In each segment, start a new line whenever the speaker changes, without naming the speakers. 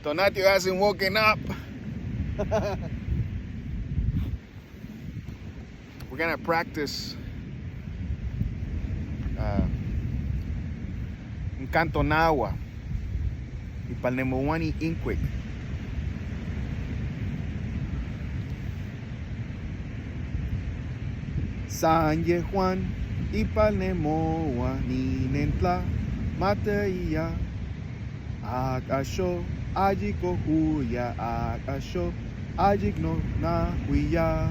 Donatio hasn't woken up. We're gonna practice canto Ipalnemohua inkuik. Sanje Juan Ipalnemohua ninentla mateia akasho ajiko huya akasho ajigno na huya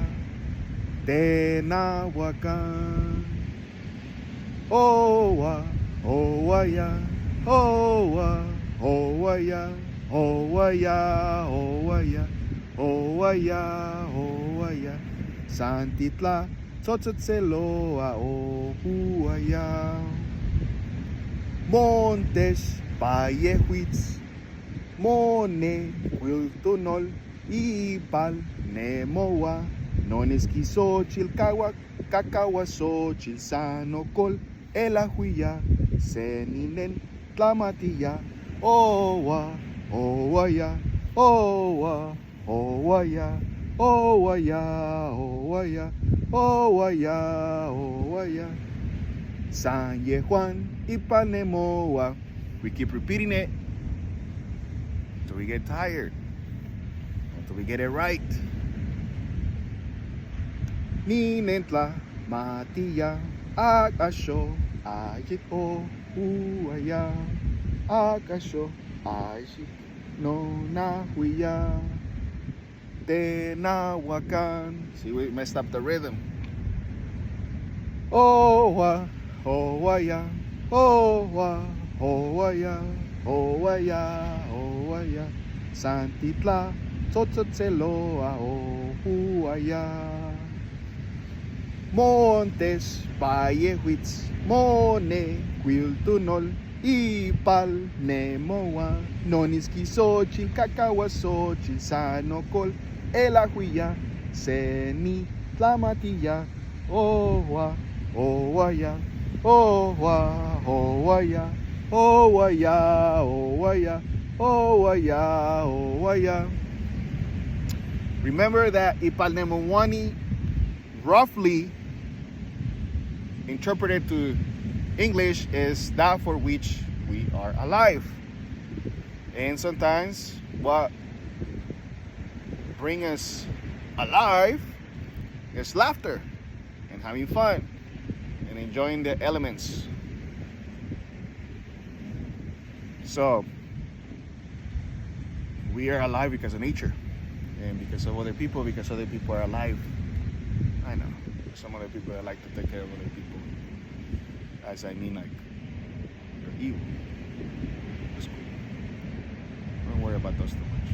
tenawakan owa owa ya owa owa ya owa ya owa ya owa ya owa ya santitla tzotzotzeloa ohua ya montes payehuitz mone huiltunol Ipalnemohua nonesquisochil cacahuasochil sanocol elahuia seninen tlamatilla owa owa ya owa owa ya owa ya owa ya owa ya owa ya Sanje Juan Ipalnemohua. We keep repeating it until we get tired, until we get it right. Ninentla matia akasho ajiko huaya akasho ajik no na huya tenawakan. See, we messed up the rhythm. Owa owa ya owa owa ya owa ya owa ya santitla tzotzotzeloa ohua ya montes payehuitz mone huiltunol Ipalnemohua nonisquisochil cacahuasochil sanocol elahuia seni tlamatilla owa owa ya owa owa ya owa ya owa ya owa ya owa ya. Remember that Ipalnemohua roughly interpreted to English is that for which we are alive. And sometimes what brings us alive is laughter and having fun and enjoying the elements. So we are alive because of nature and because of other people, because other people are alive. I know some other people that like to take care of other people, as I mean like they're evil. It's cool. Don't worry about those too much.